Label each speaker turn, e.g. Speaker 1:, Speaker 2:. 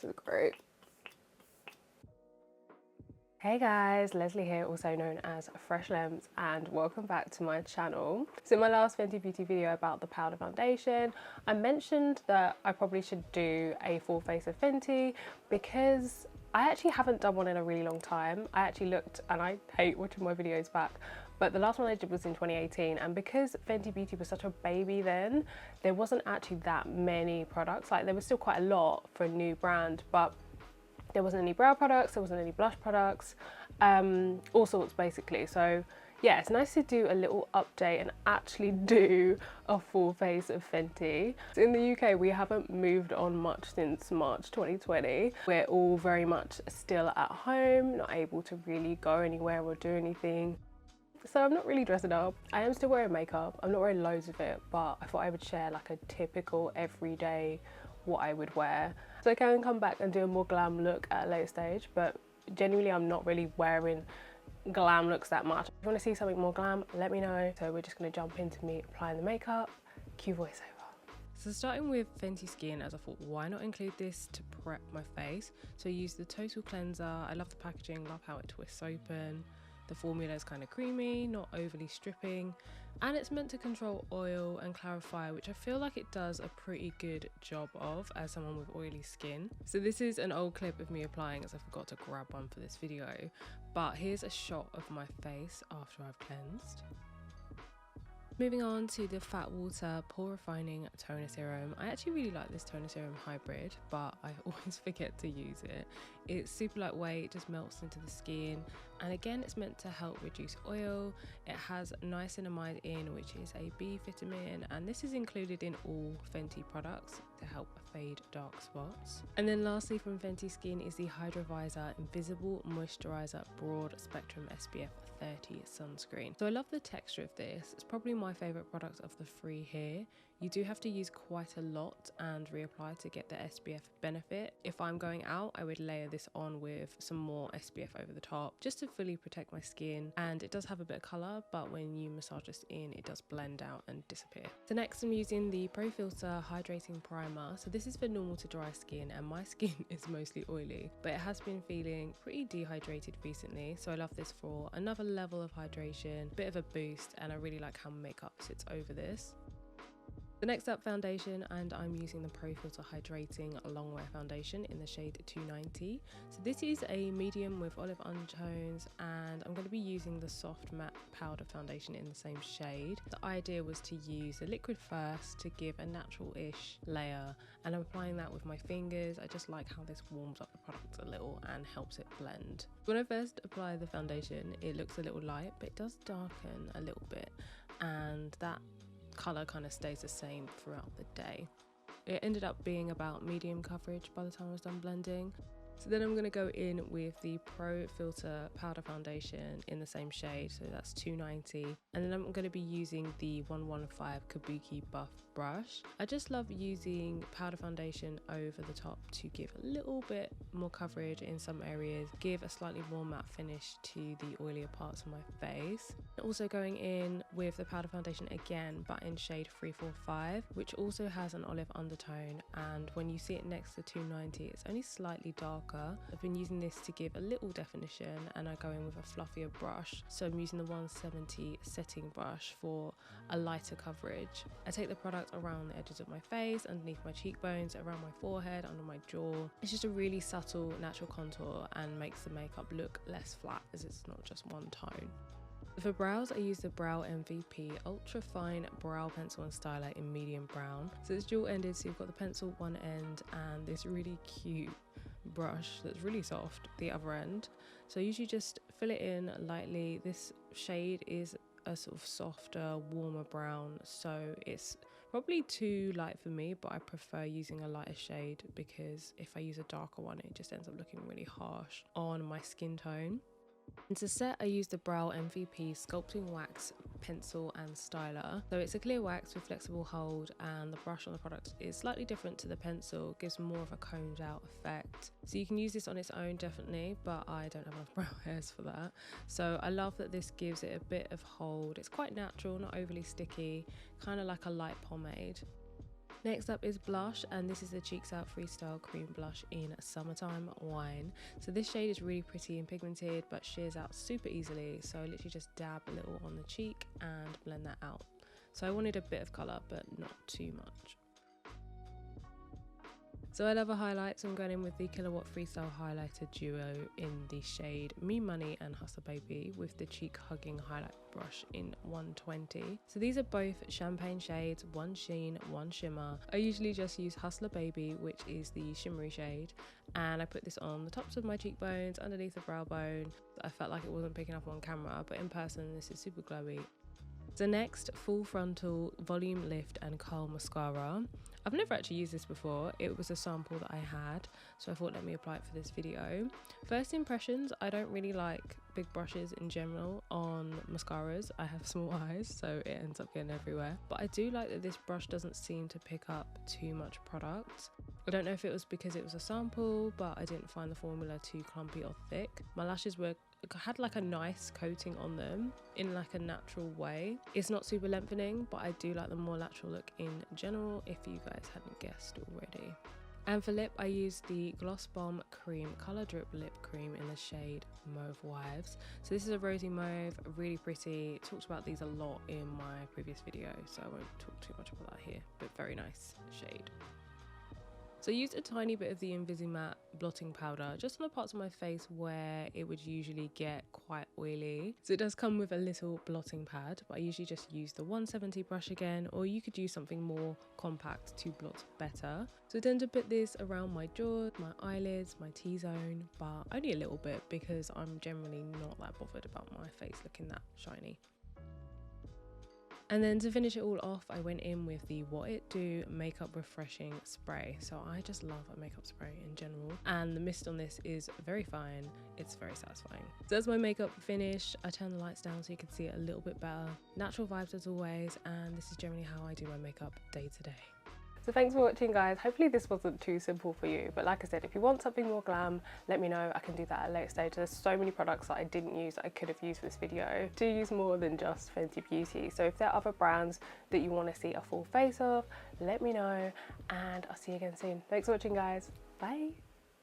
Speaker 1: This is great. Hey guys, Leslie here, also known as Fresh Lems, and welcome back to my channel. So in my last Fenty Beauty video about the powder foundation, I mentioned that I probably should do a full face of Fenty because I actually haven't done one in a really long time. I actually looked, and I hate watching my videos back, but the last one I did was in 2018, and because Fenty Beauty was such a baby then, there wasn't actually that many products. Like, there was still quite a lot for a new brand, but there wasn't any brow products, there wasn't any blush products, all sorts basically. So yeah, it's nice to do a little update and actually do a full face of Fenty. So in the UK, we haven't moved on much since March 2020. We're all very much still at home, not able to really go anywhere or do anything. So I'm not really dressing up. I am still wearing makeup. I'm not wearing loads of it, but I thought I would share like a typical everyday what I would wear. So I can come back and do a more glam look at a later stage, but genuinely I'm not really wearing glam looks that much. If you want to see something more glam, let me know. So we're just going to jump into me applying the makeup. Cue voiceover. So starting with Fenty Skin, as I thought, why not include this to prep my face? So I use the Total Cleanser. I love the packaging, love how it twists open. The formula is kind of creamy, not overly stripping, and it's meant to control oil and clarify, which I feel like it does a pretty good job of as someone with oily skin. So this is an old clip of me applying, as I forgot to grab one for this video, but here's a shot of my face after I've cleansed. Moving on to the Fat Water Pore-Refining Toner Serum. I actually really like this toner serum hybrid, but I always forget to use it. It's super lightweight, it just melts into the skin, and again it's meant to help reduce oil. It has niacinamide in, which is a B vitamin, and this is included in all Fenty products to help fade dark spots. And then lastly from Fenty Skin is the Hydra Vizor Invisible Moisturizer Broad Spectrum SPF 30 Sunscreen. So I love the texture of this. It's probably my favourite product of the three here. You do have to use quite a lot and reapply to get the SPF benefit. If I'm going out, I would layer this on with some more SPF over the top just to fully protect my skin, and it does have a bit of colour, but when you massage this in, it does blend out and disappear. So next I'm using the Filt'r Hydrating Primer. So this is for normal to dry skin, and my skin is mostly oily, but it has been feeling pretty dehydrated recently, so I love this for another level of hydration, bit of a boost, and I really like how makeup sits over this. The next up, foundation, and I'm using the Filt'r Hydrating Longwear Foundation in the shade 290. So this is a medium with olive undertones, and I'm going to be using the soft matte powder foundation in the same shade. The idea was to use the liquid first to give a natural-ish layer, and I'm applying that with my fingers. I just like how this warms up the product a little and helps it blend. When I first apply the foundation, it looks a little light, but it does darken a little bit, and that colour kind of stays the same throughout the day. It ended up being about medium coverage by the time I was done blending. So then I'm going to go in with the Filt'r powder foundation in the same shade, so that's 290, and then I'm going to be using the 115 Kabuki-Buff brush. I just love using powder foundation over the top to give a little bit more coverage in some areas, give a slightly more matte finish to the oilier parts of my face. Also going in with the powder foundation again, but in shade 345, which also has an olive undertone, and when you see it next to 290, it's only slightly darker. I've been using this to give a little definition, and I go in with a fluffier brush, so I'm using the 170 setting brush for a lighter coverage. I take the product around the edges of my face, underneath my cheekbones, around my forehead, under my jaw. It's just a really subtle natural contour and makes the makeup look less flat, as it's not just one tone. For brows, I use the Brow MVP Ultra Fine Brow Pencil and Styler in medium brown. So it's dual ended, so you've got the pencil one end and this really cute brush that's really soft the other end. So I usually just fill it in lightly. This shade is a sort of softer, warmer brown, so it's probably too light for me, but I prefer using a lighter shade because if I use a darker one, it just ends up looking really harsh on my skin tone. And to set, I use the Brow MVP Sculpting Wax Pencil and Styler. So it's a clear wax with flexible hold, and the brush on the product is slightly different to the pencil, gives more of a combed out effect. So you can use this on its own definitely, but I don't have enough brow hairs for that. So I love that this gives it a bit of hold. It's quite natural, not overly sticky, kind of like a light pomade. Next up is blush, and this is the Cheeks Out Freestyle Cream Blush in Summertime Wine. So this shade is really pretty and pigmented but shears out super easily, so I literally just dab a little on the cheek and blend that out. So I wanted a bit of colour but not too much. So I love a highlight, so I'm going in with the Killawatt Freestyle Highlighter Duo in the shade Me Money and Hustler Baby with the Cheek Hugging Highlight Brush in 120. So these are both champagne shades, one sheen, one shimmer. I usually just use Hustler Baby, which is the shimmery shade, and I put this on the tops of my cheekbones, underneath the brow bone. I felt like it wasn't picking up on camera, but in person this is super glowy. So next, Full Frontal Volume Lift and Curl Mascara. I've never actually used this before. It was a sample that I had, so I thought let me apply it for this video. First impressions, I don't really like big brushes in general on mascaras. I have small eyes, so it ends up getting everywhere. But I do like that this brush doesn't seem to pick up too much product. I don't know if it was because it was a sample, but I didn't find the formula too clumpy or thick. My lashes had like a nice coating on them in like a natural way. It's not super lengthening, but I do like the more natural look in general, if you guys hadn't guessed already. And for lip, I used the Gloss Bomb Cream Colour Drip Lip Cream in the shade Mauve Wives. So this is a rosy mauve, really pretty. Talked about these a lot in my previous video, so I won't talk too much about that here, but very nice shade. So I used a tiny bit of the Invisimatte blotting powder just on the parts of my face where it would usually get quite oily. So it does come with a little blotting pad, but I usually just use the 170 brush again, or you could use something more compact to blot better. So I tend to put this around my jaw, my eyelids, my T-zone, but only a little bit because I'm generally not that bothered about my face looking that shiny. And then to finish it all off, I went in with the What It Do Makeup Refreshing Spray. So I just love a makeup spray in general. And the mist on this is very fine. It's very satisfying. So that's my makeup finished. I turned the lights down so you can see it a little bit better. Natural vibes as always. And this is generally how I do my makeup day to day. So thanks for watching, guys. Hopefully this wasn't too simple for you, but like I said, if you want something more glam, let me know. I can do that at a later stage. There's so many products that I didn't use that I could have used for this video. Do use more than just Fenty Beauty. So if there are other brands that you want to see a full face of, let me know, and I'll see you again soon. Thanks for watching, guys. Bye.